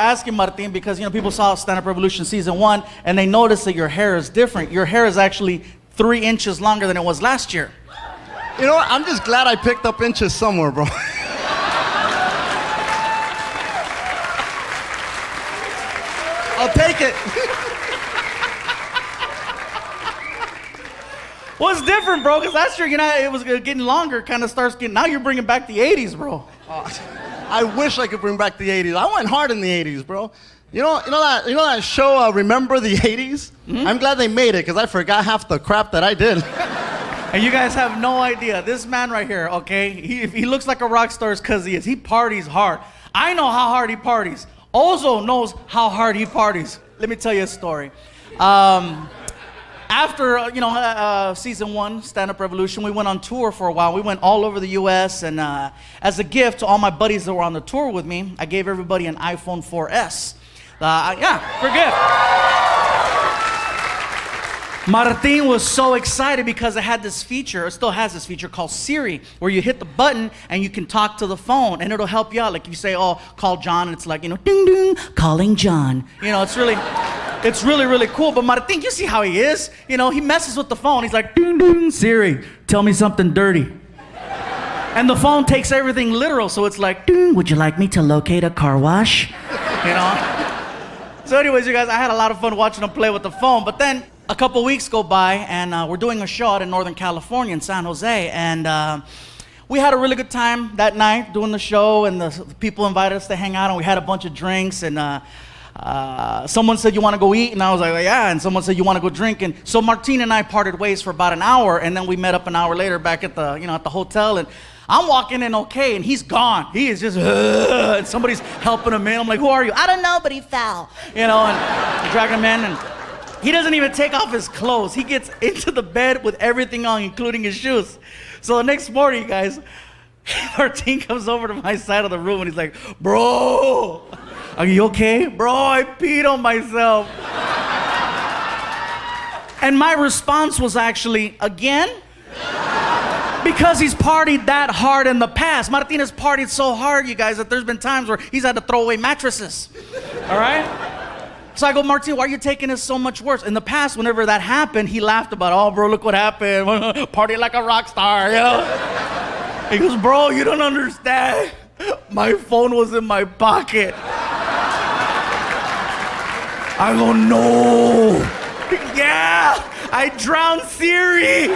Asking Martin because people saw Stand Up Revolution season 1 and they noticed that your hair is different. Your hair is actually 3 inches longer than it was last year. You know what? I'm just glad I picked up inches somewhere, bro. I'll take it. Well, it's different, bro, because last year, it was getting longer, kind of starts getting, now you're bringing back the 80s, bro. I wish I could bring back the 80s. I went hard in the 80s, bro. You know that show, Remember the 80s? Mm-hmm. I'm glad they made it, because I forgot half the crap that I did. And you guys have no idea. This man right here, okay, if he looks like a rock star, it's because he is. He parties hard. I know how hard he parties. Ozo knows how hard he parties. Let me tell you a story. After, season 1, Stand Up Revolution, we went on tour for a while. We went all over the U.S. and as a gift to all my buddies that were on the tour with me, I gave everybody an iPhone 4S. For gift. Martin was so excited because it had this feature, it still has this feature called Siri, where you hit the button and you can talk to the phone and it'll help you out. Like you say, oh, call John, and it's like, ding, ding, calling John. It's really, really cool. But Martin, you see how he is? He messes with the phone. He's like, ding, ding, Siri, tell me something dirty. And the phone takes everything literal, so it's like, ding, would you like me to locate a car wash? So anyways, you guys, I had a lot of fun watching him play with the phone. But then a couple weeks go by, and we're doing a show out in Northern California in San Jose, and we had a really good time that night doing the show, and the people invited us to hang out, and we had a bunch of drinks, and someone said, you want to go eat? And I was like, yeah. And someone said, you want to go drink? And so Martin and I parted ways for about an hour, and then we met up an hour later back at the, at the hotel, and I'm walking in okay, and he's gone. He is just, and somebody's helping him in. I'm like, who are you? I don't know, but he fell. And I drag him in, and he doesn't even take off his clothes. He gets into the bed with everything on, including his shoes. So the next morning, guys, Martin comes over to my side of the room, and he's like, bro, are you okay? Bro, I peed on myself. And my response was actually, again? Because he's partied that hard in the past. Martin has partied so hard, you guys, that there's been times where he's had to throw away mattresses. All right? So I go, Martin, why are you taking this so much worse? In the past, whenever that happened, he laughed about, oh, bro, look what happened. Party like a rock star, He goes, bro, you don't understand. My phone was in my pocket. I go, no. Yeah, I drowned Siri.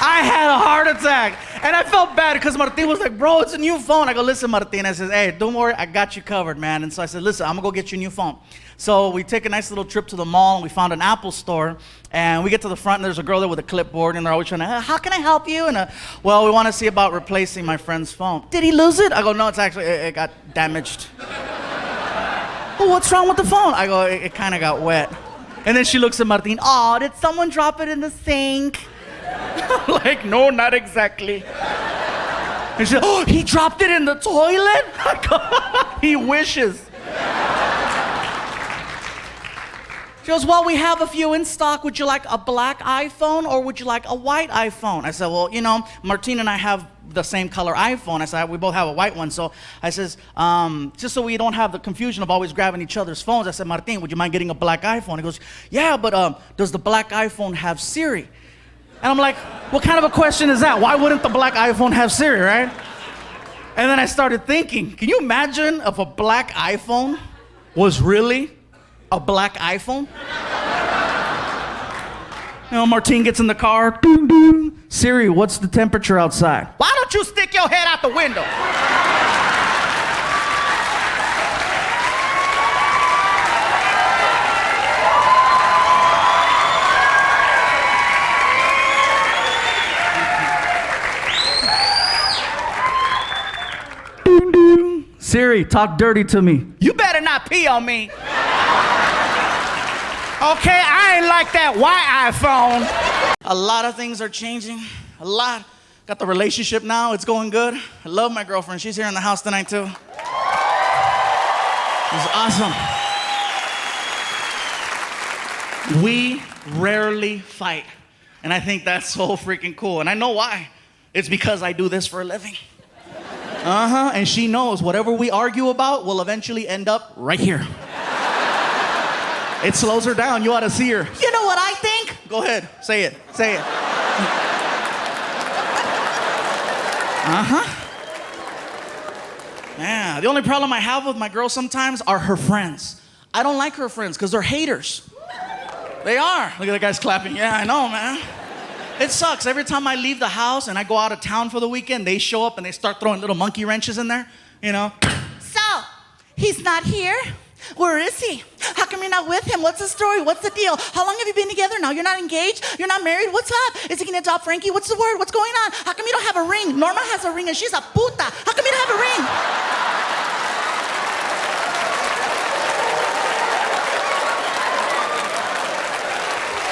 I had a heart attack. And I felt bad because Martin was like, bro, it's a new phone. I go, listen, Martin. I says, hey, don't worry, I got you covered, man. And so I said, listen, I'm going to go get you a new phone. So we take a nice little trip to the mall, and we found an Apple store. And we get to the front, and there's a girl there with a clipboard, and they're always trying to, how can I help you? And well, we want to see about replacing my friend's phone. Did he lose it? I go, no, it's actually, it got damaged. Well, what's wrong with the phone? I go, it kind of got wet. And then she looks at Martin, oh, did someone drop it in the sink? Like, no, not exactly. And she said, oh, he dropped it in the toilet? He wishes. She goes, well, we have a few in stock. Would you like a black iPhone or would you like a white iPhone? I said, well, Martin and I have the same color iPhone. I said, we both have a white one. So I says, just so we don't have the confusion of always grabbing each other's phones, I said, Martin, would you mind getting a black iPhone? He goes, yeah, but does the black iPhone have Siri? And I'm like, what kind of a question is that? Why wouldn't the black iPhone have Siri, right? And then I started thinking, can you imagine if a black iPhone was really a black iPhone? Martin gets in the car, ding, ding. Siri, what's the temperature outside? Why don't you stick your head out the window? Siri, talk dirty to me. You better not pee on me. Okay, I ain't like that white iPhone. A lot of things are changing. A lot. Got the relationship now. It's going good. I love my girlfriend. She's here in the house tonight, too. It's awesome. We rarely fight. And I think that's so freaking cool. And I know why. It's because I do this for a living. And she knows whatever we argue about will eventually end up right here. It slows her down. You ought to see her. You know what I think? Go ahead. Say it. Say it. Yeah, the only problem I have with my girl sometimes are her friends. I don't like her friends because they're haters. They are. Look at the guys clapping. Yeah, I know, man. It sucks. Every time I leave the house and I go out of town for the weekend, they show up and they start throwing little monkey wrenches in there, you know. So, he's not here? Where is he? How come you're not with him? What's the story? What's the deal? How long have you been together now? You're not engaged? You're not married? What's up? Is he gonna adopt Frankie? What's the word? What's going on? How come you don't have a ring? Norma has a ring and she's a puta. How come you don't have a ring?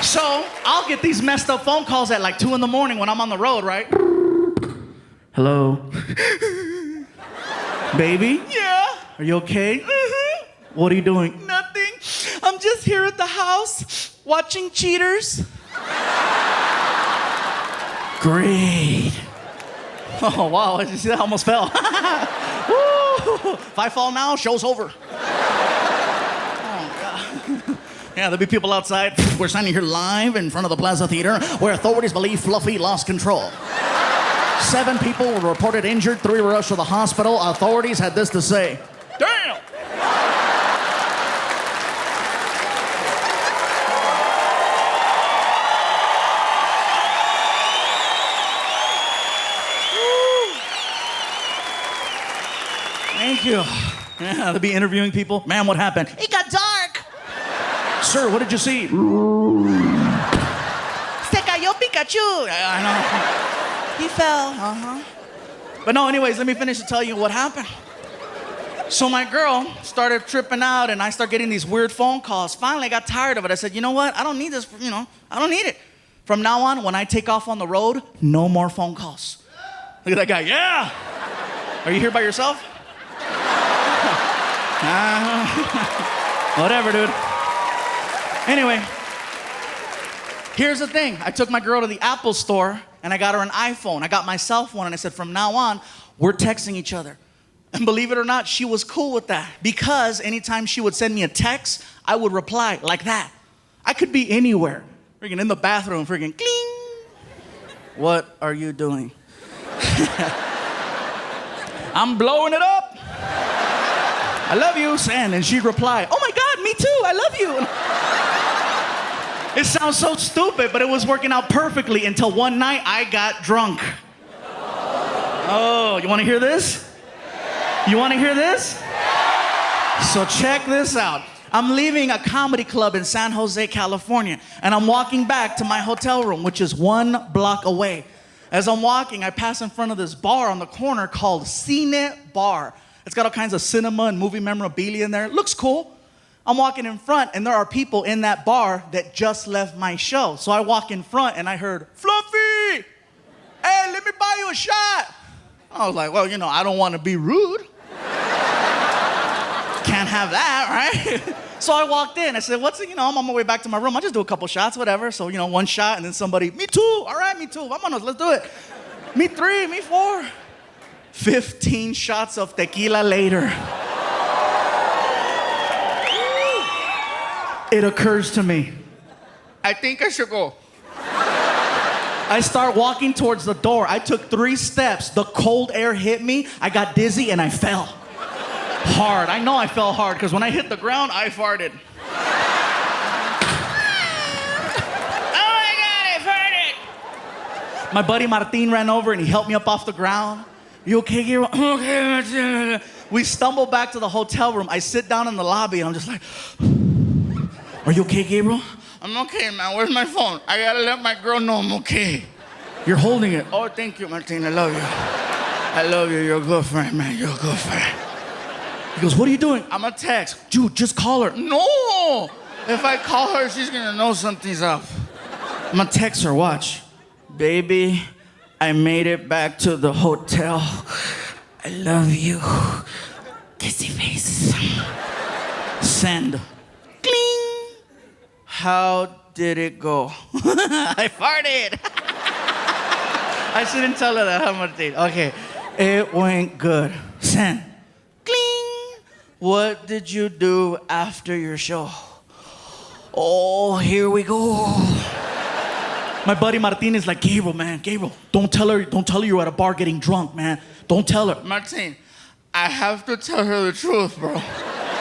So, I'll get these messed up phone calls at like 2 in the morning when I'm on the road, right? Hello? Baby? Yeah? Are you okay? Mm-hmm. What are you doing? Nothing. I'm just here at the house watching Cheaters. Great. Oh, wow. Did you see that? I almost fell. Woo. If I fall now, show's over. Yeah, there'll be people outside. We're standing here live in front of the Plaza Theater where authorities believe Fluffy lost control. 7 people were reported injured, 3 were rushed to the hospital. Authorities had this to say. Damn! Thank you. Yeah, they'll be interviewing people. Man, what happened? It got dark. Sir, what did you see? Se cayó Pikachu. I know. He fell. But no, anyways, let me finish to tell you what happened. So my girl started tripping out and I started getting these weird phone calls. Finally, I got tired of it. I said, you know what? I don't need this, I don't need it. From now on, when I take off on the road, no more phone calls. Look at that guy. Yeah. Are you here by yourself? Whatever, dude. Anyway, here's the thing. I took my girl to the Apple store and I got her an iPhone. I got my cell phone and I said, from now on, we're texting each other. And believe it or not, she was cool with that because anytime she would send me a text, I would reply like that. I could be anywhere. Freaking in the bathroom, freaking cling. What are you doing? I'm blowing it up. I love you, and she'd reply, oh my God, me too, I love you. It sounds so stupid, but it was working out perfectly until one night I got drunk. Oh, you want to hear this? You want to hear this? So check this out. I'm leaving a comedy club in San Jose, California, and I'm walking back to my hotel room, which is 1 block away. As I'm walking, I pass in front of this bar on the corner called Cine Bar. It's got all kinds of cinema and movie memorabilia in there. It looks cool. I'm walking in front, and there are people in that bar that just left my show. So I walk in front, and I heard, Fluffy! Hey, let me buy you a shot. I was like, well, I don't want to be rude. Can't have that, right? So I walked in. I said, I'm on my way back to my room. I'll just do a couple shots, whatever. So, 1 shot, and then somebody, me too. All right, me too. Vámonos, let's do it. Me 3, me 4. 15 shots of tequila later. It occurs to me, I think I should go. I start walking towards the door. I took 3 steps. The cold air hit me. I got dizzy and I fell. Hard. I know I fell hard because when I hit the ground, I farted. Oh my God, I farted. My buddy Martin ran over and he helped me up off the ground. You okay, Gabriel? Okay. We stumble back to the hotel room. I sit down in the lobby and I'm just like, are you okay, Gabriel? I'm okay, man. Where's my phone? I gotta let my girl know I'm okay. You're holding it. Oh, thank you, Martin. I love you. I love you. You're a good friend, man. You're a good friend. He goes, what are you doing? I'm a text. Dude, just call her. No! If I call her, she's gonna know something's up. I'm gonna text her. Watch. Baby, I made it back to the hotel. I love you. Kissy face. Send. Cling. How did it go? I farted. I shouldn't tell her that, huh, Martin? Okay. It went good. Send. Cling. What did you do after your show? Oh, here we go. My buddy Martin is like, Gabriel, man, Gabriel, don't tell her you're at a bar getting drunk, man. Don't tell her. Martin, I have to tell her the truth, bro.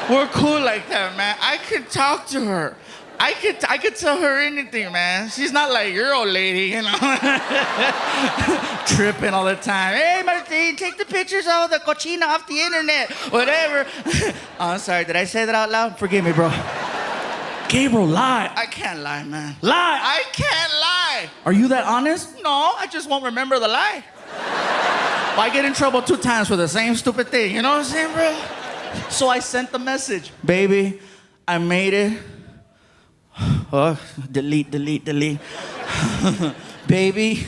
We're cool like that, man. I could talk to her. I could tell her anything, man. She's not like your old lady, you know. Tripping all the time. Hey, Martin, take the pictures of the cochina off the internet. Whatever. Oh, I'm sorry. Did I say that out loud? Forgive me, bro. Gabriel, lie. I can't lie, man. Lie. I can't lie. Are you that honest? No, I just won't remember the lie. Well, I get in trouble 2 times for the same stupid thing. You know what I'm saying, bro? So I sent the message. Baby, I made it. Oh, delete. Baby,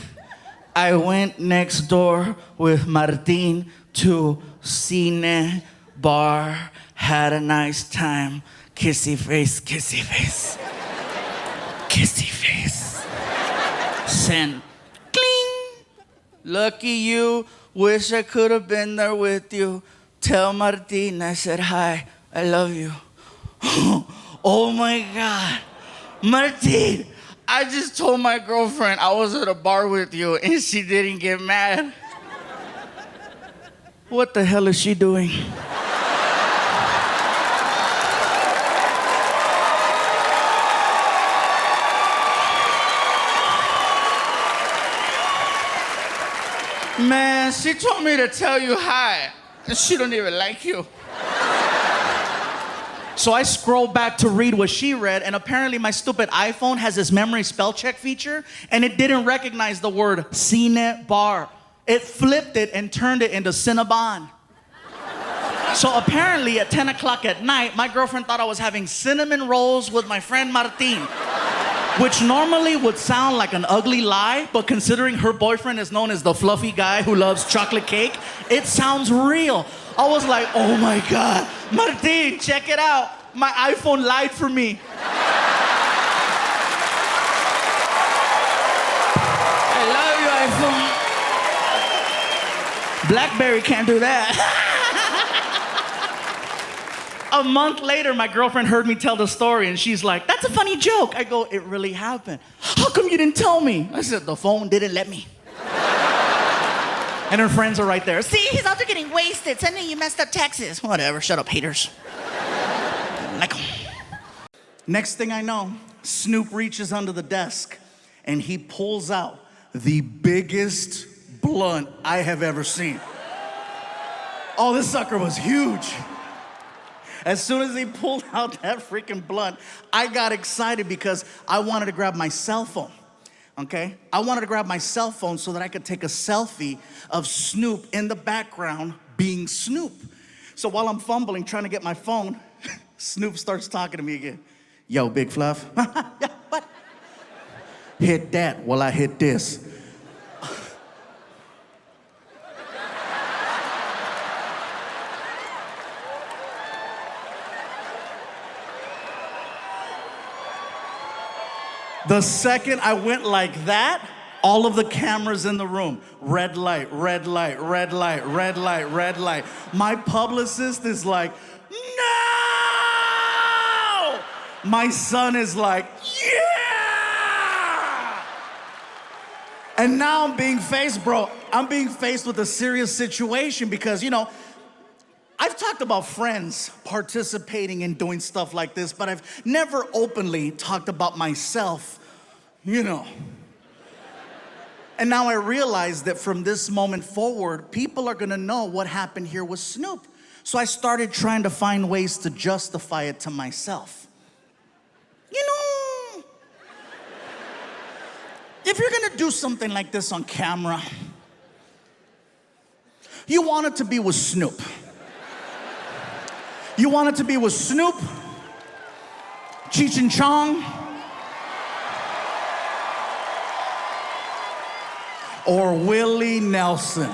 I went next door with Martin to Cine Bar. Had a nice time. Kissy face, kissy face. Kissy face. Send. Cling. Lucky you. Wish I could have been there with you. Tell Martin I said hi. I love you. Oh my God. Martin, I just told my girlfriend I was at a bar with you and she didn't get mad. what the hell is she doing? Man, she told me to tell you hi. And she don't even like you. So I scrolled back to read what she read, and apparently my stupid iPhone has this memory spell check feature, and it didn't recognize the word Cine Bar. It flipped it and turned it into Cinnabon. So apparently at 10 o'clock at night, my girlfriend thought I was having cinnamon rolls with my friend Martin, which normally would sound like an ugly lie, but considering her boyfriend is known as the fluffy guy who loves chocolate cake, it sounds real. I was like, oh my God, Martin, check it out. My iPhone lied for me. I love you, iPhone. BlackBerry can't do that. A month later, my girlfriend heard me tell the story, and she's like, that's a funny joke. I go, it really happened. How come you didn't tell me? I said, the phone didn't let me. And her friends are right there. See, he's out there getting wasted, sending you messed up texts. Whatever, shut up, haters. Like 'em. Next thing I know, Snoop reaches under the desk and he pulls out the biggest blunt I have ever seen. Oh, this sucker was huge. As soon as he pulled out that freaking blunt, I got excited because I wanted to grab my cell phone. Okay? I wanted to grab my cell phone so that I could take a selfie of Snoop in the background being Snoop. So while I'm fumbling, trying to get my phone, Snoop starts talking to me again. Yo, Big Fluff. Yeah, what? Hit that while I hit this. The second I went like that, all of the cameras in the room, red light, red light, red light, red light, red light. My publicist is like, no! My son is like, yeah! And now I'm being faced, bro. I'm being faced with a serious situation because, you know, I've talked about friends participating in doing stuff like this, but I've never openly talked about myself, you know. And now I realize that from this moment forward, people are gonna know what happened here with Snoop. So I started trying to find ways to justify it to myself. You know, if you're gonna do something like this on camera, you want it to be with Snoop. You want it to be with Snoop, Cheech and Chong, or Willie Nelson.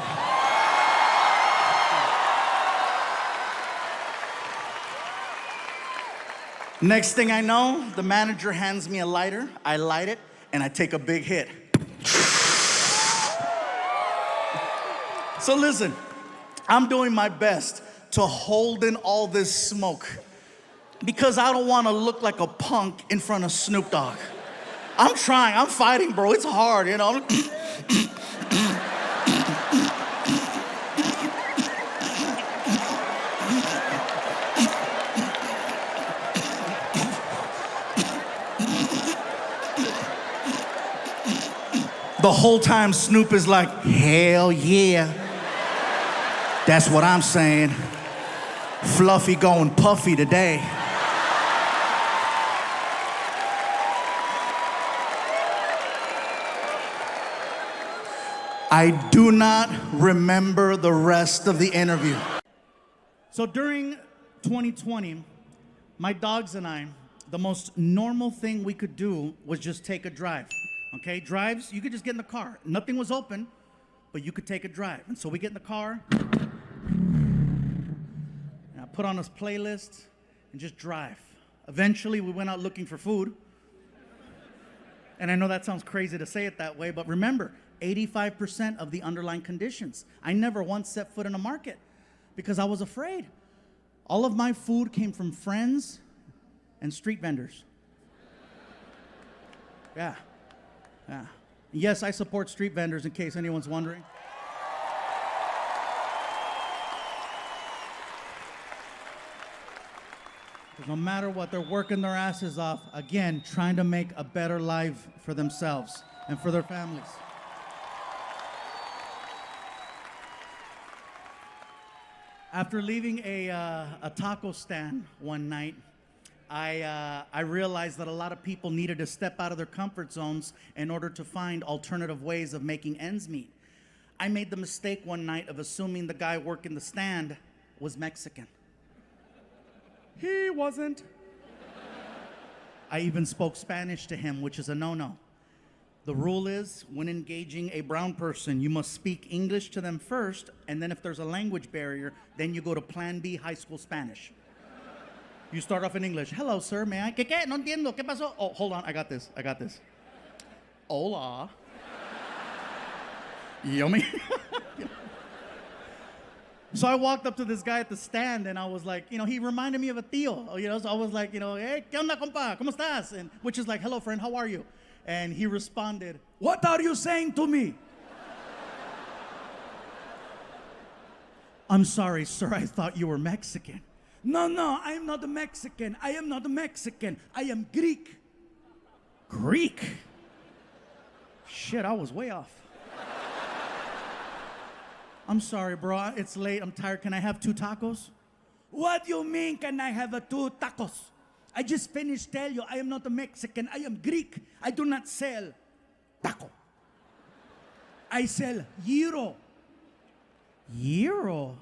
Next thing I know, the manager hands me a lighter, I light it, and I take a big hit. So listen, I'm doing my best to hold in all this smoke because I don't want to look like a punk in front of Snoop Dogg. I'm trying, I'm fighting, bro. It's hard, you know. The whole time Snoop is like, hell yeah. That's what I'm saying. Fluffy going puffy today. I do not remember the rest of the interview. So during 2020, my dogs and I, the most normal thing we could do was just take a drive. Okay, drives, you could just get in the car. Nothing was open, but you could take a drive. And so we get in the car, and I put on this playlist and just drive. Eventually, we went out looking for food. And I know that sounds crazy to say it that way, but remember, 85% of the underlying conditions. I never once set foot in a market because I was afraid. All of my food came from friends and street vendors. Yeah. Yeah. Yes, I support street vendors in case anyone's wondering. Because no matter what, they're working their asses off, again, trying to make a better life for themselves and for their families. After leaving a taco stand one night, I realized that a lot of people needed to step out of their comfort zones in order to find alternative ways of making ends meet. I made the mistake one night of assuming the guy working the stand was Mexican. He wasn't. I even spoke Spanish to him, which is a no-no. The rule is, when engaging a brown person, you must speak English to them first, and then if there's a language barrier, then you go to Plan B high school Spanish. You start off in English. Hello, sir, may I? ¿Qué? No entiendo. ¿Qué pasó? Oh, hold on. I got this. Hola. Yummy. So I walked up to this guy at the stand, and I was like, he reminded me of a tío. So I was like, hey, ¿qué onda, compa? ¿Cómo estás? And which is like, hello, friend, how are you? And he responded, what are you saying to me? I'm sorry, sir. I thought you were Mexican. No, I am not a Mexican. I am not a Mexican. I am Greek. Greek? Shit, I was way off. I'm sorry, bro. It's late. I'm tired. Can I have 2 tacos? What do you mean, can I have 2 tacos? I just finished telling you I am not a Mexican. I am Greek. I do not sell taco. I sell gyro. Gyro?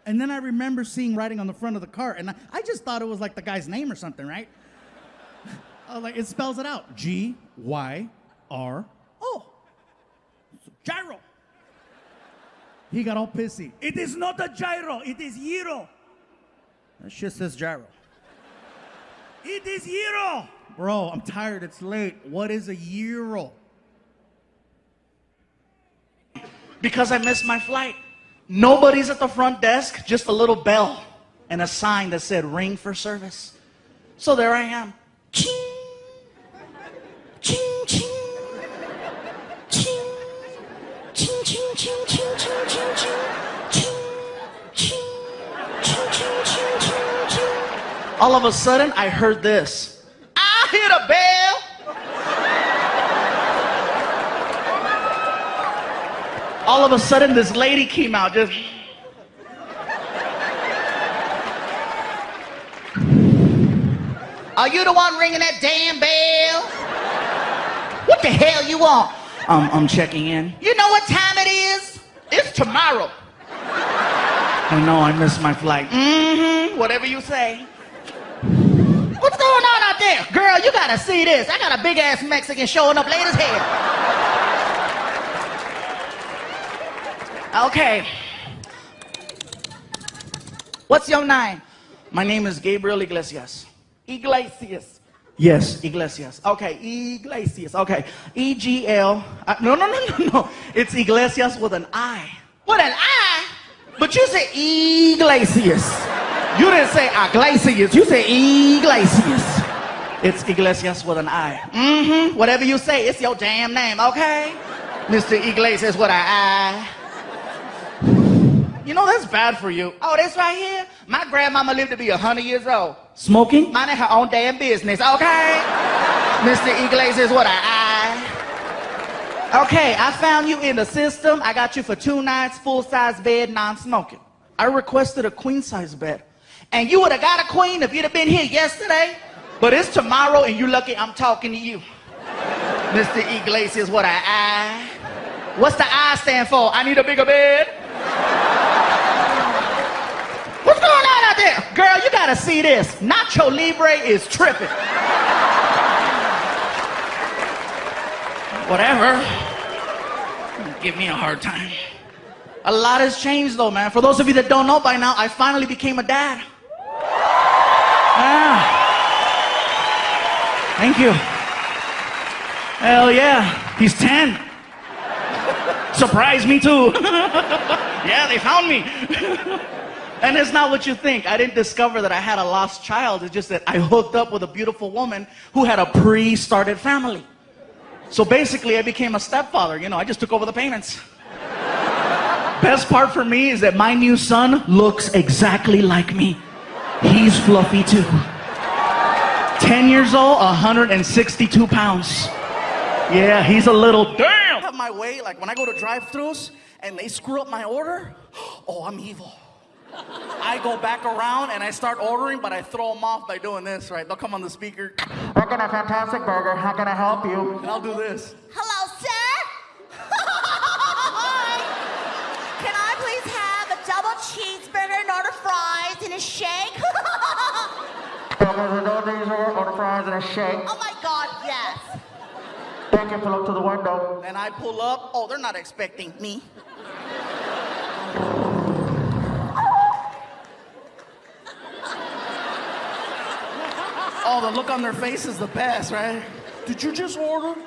And then I remember seeing writing on the front of the cart, and I just thought it was like the guy's name or something, right? I was like, it spells it out. Gyro. Gyro. He got all pissy. It is not a gyro, it is gyro. That shit says gyro. It is gyro. Bro, I'm tired, it's late. What is a gyro? Because I missed my flight. Nobody's at the front desk, just a little bell and a sign that said ring for service. So there I am. Ching, ching, ching, ching, ching, ching, ching, ching, ching, ching, ching, ching, ching, ching, ching, ching, ching. All of a sudden, I heard this. I hit a bell. All of a sudden, this lady came out, just... Are you the one ringing that damn bell? What the hell you want? I'm checking in. You know what time it is? It's tomorrow. I know, I missed my flight. Whatever you say. What's going on out there? Girl, you gotta see this. I got a big-ass Mexican showing up late as hell. Okay. What's your name? My name is Gabriel Iglesias. Iglesias. Yes, Iglesias. Okay, Iglesias. Okay, E-G-L. No. It's Iglesias with an I. With an I? But you said Iglesias. You didn't say Iglesias. You said Iglesias. It's Iglesias with an I. Mm-hmm. Whatever you say, it's your damn name, okay? Mr. Iglesias with an I. You know, that's bad for you. Oh, this right here? My grandmama lived to be 100 years old. Smoking? Minding her own damn business, okay? Mr. Iglesias with an I. Okay, I found you in the system. I got you for 2 nights, full-size bed, non-smoking. I requested a queen-size bed. And you would have got a queen if you'd have been here yesterday. But it's tomorrow, and you're lucky I'm talking to you. Mr. Iglesias with an I. What's the I stand for? I need a bigger bed. What's going on out there? Girl, you gotta see this. Nacho Libre is tripping. Whatever. Give me a hard time. A lot has changed though, man. For those of you that don't know by now, I finally became a dad. Yeah. Thank you. Hell yeah. He's 10. Surprised me too. Yeah, they found me. And it's not what you think. I didn't discover that I had a lost child. It's just that I hooked up with a beautiful woman who had a pre-started family. So basically, I became a stepfather. You know, I just took over the payments. Best part for me is that my new son looks exactly like me. He's fluffy too. 10 years old, 162 pounds. Yeah, he's a little damn. I have my way, like when I go to drive-thrus and they screw up my order, oh, I'm evil. I go back around and I start ordering, but I throw them off by doing this, right? They'll come on the speaker. We're getting a fantastic burger. How can I help you? And I'll do this. Hello, sir. Can I please have a double cheeseburger, an order fries, and a shake? Order fries and a shake. Oh my God, yes. Thank you. Pull up to the window. And I pull up. Oh, they're not expecting me. Oh, the look on their face is the best, right? Did you just order?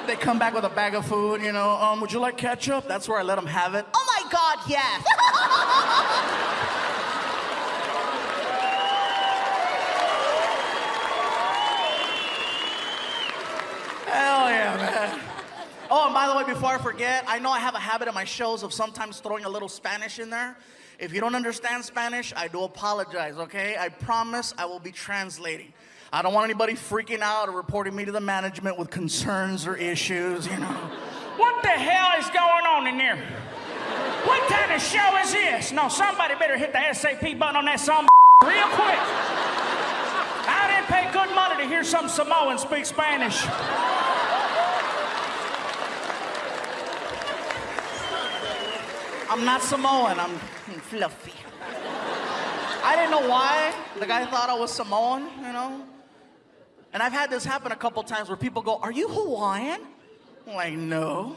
They come back with a bag of food, you know. Would you like ketchup? That's where I let them have it. Oh my God, yes. Hell yeah, man. Oh, and by the way, before I forget, I know I have a habit in my shows of sometimes throwing a little Spanish in there. If you don't understand Spanish, I do apologize, okay? I promise I will be translating. I don't want anybody freaking out or reporting me to the management with concerns or issues, you know. What the hell is going on in there? What kind of show is this? No, somebody better hit the SAP button on that some real quick. I didn't pay good money to hear some Samoan speak Spanish. I'm not Samoan, I'm fluffy. I didn't know why the guy thought I was Samoan, you know? And I've had this happen a couple times where people go, "Are you Hawaiian?" I'm like, no.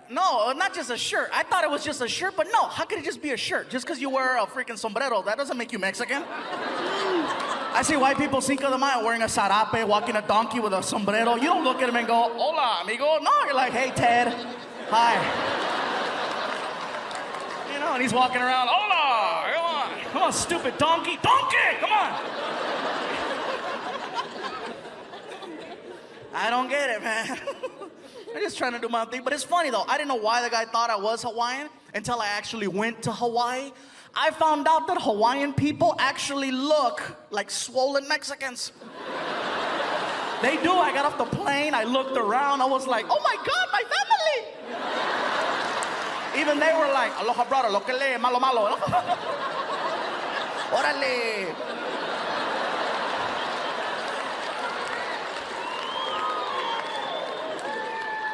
No, not just a shirt. I thought it was just a shirt, but no, how could it just be a shirt? Just because you wear a freaking sombrero, that doesn't make you Mexican. I see white people Cinco de Mayo wearing a sarape, walking a donkey with a sombrero. You don't look at them and go, "Hola, amigo." No, you're like, "Hey, Ted. Hi." You know, and he's walking around, "Hola, come on. Come on, stupid donkey. Donkey, come on." I don't get it, man. I'm just trying to do my thing. But it's funny, though. I didn't know why the guy thought I was Hawaiian until I actually went to Hawaii. I found out that Hawaiian people actually look like swollen Mexicans. They do. I got off the plane. I looked around. I was like, "Oh, my God, my family." Even they were like, "Aloha, brother. Lo que le, malo, malo." Orale.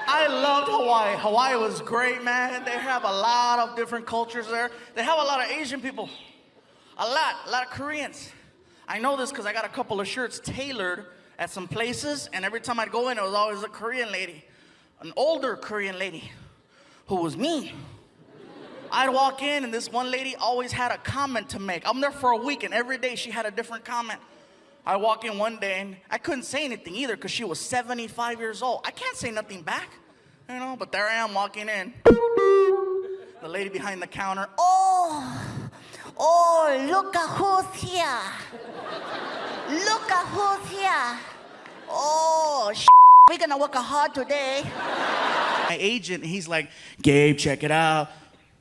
I loved Hawaii. Hawaii was great, man. They have a lot of different cultures there. They have a lot of Asian people. A lot of Koreans. I know this because I got a couple of shirts tailored at some places, and every time I'd go in, it was always a Korean lady. An older Korean lady who was mean. I'd walk in, and this one lady always had a comment to make. I'm there for a week, and every day she had a different comment. I walk in one day, and I couldn't say anything either because she was 75 years old. I can't say nothing back. You know, but there I am walking in. The lady behind the counter. Oh, look at who's here. Look at who's here. Oh, we're gonna work hard today. My agent, he's like, Gabe, check it out.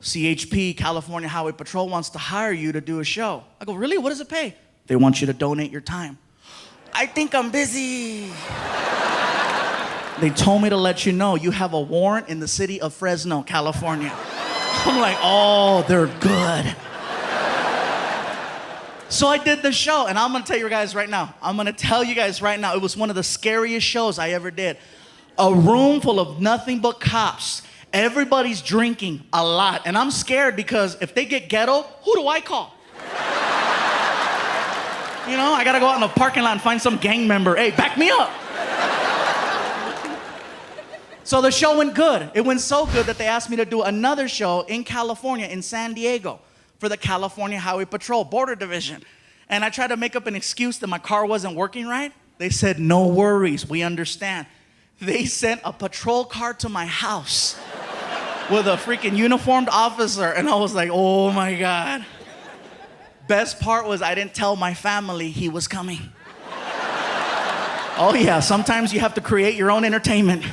CHP, California Highway Patrol, wants to hire you to do a show. I go, really? What does it pay? They want you to donate your time. I think I'm busy. They told me to let you know you have a warrant in the city of Fresno, California. I'm like, oh, they're good. So I did the show, and I'm gonna tell you guys right now. It was one of the scariest shows I ever did. A room full of nothing but cops. Everybody's drinking a lot, and I'm scared because if they get ghetto, who do I call? You know, I gotta go out in the parking lot and find some gang member. Hey, back me up. So the show went good. It went so good that they asked me to do another show in California, in San Diego, for the California Highway Patrol Border Division. And I tried to make up an excuse that my car wasn't working right. They said, no worries, we understand. They sent a patrol car to my house with a freaking uniformed officer, and I was like, oh my God. Best part was I didn't tell my family he was coming. Oh yeah, sometimes you have to create your own entertainment.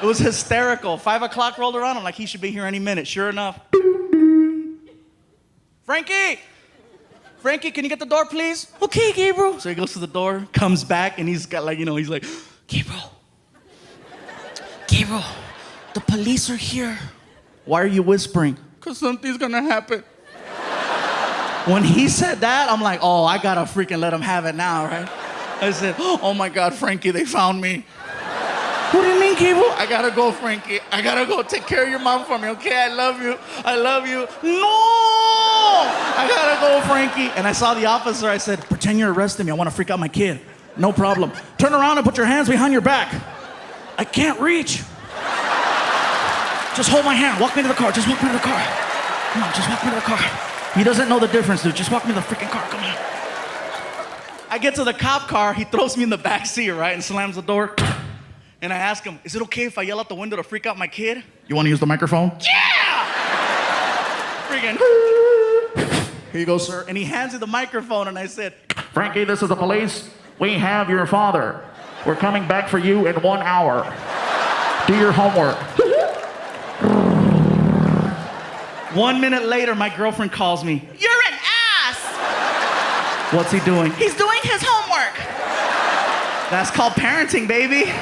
It was hysterical. 5 o'clock rolled around, I'm like, he should be here any minute. Sure enough. Frankie, can you get the door, please? Okay, Gabriel. So he goes to the door, comes back, and he's got like, he's like, Gabriel, the police are here. Why are you whispering? Because something's gonna happen. When he said that, I'm like, oh, I gotta freaking let him have it now, right? I said, oh my God, Frankie, they found me. What do you mean, Gabriel? I gotta go, Frankie. I gotta go take care of your mom for me, okay? I love you. No! I gotta go, Frankie. And I saw the officer. I said, pretend you're arresting me. I wanna freak out my kid. No problem. Turn around and put your hands behind your back. I can't reach. Just hold my hand. Walk me to the car. Just walk me to the car. Come on, just walk me to the car. He doesn't know the difference, dude. Just walk me to the freaking car. Come on. I get to the cop car. He throws me in the back seat, right, and slams the door. And I ask him, is it okay if I yell out the window to freak out my kid? You want to use the microphone? Yeah! Freaking. Here you go, sir. And he hands me the microphone, and I said, Frankie, this is the police. We have your father. We're coming back for you in 1 hour. Do your homework. 1 minute later, my girlfriend calls me. You're an ass. What's he doing? He's doing his homework. That's called parenting, baby.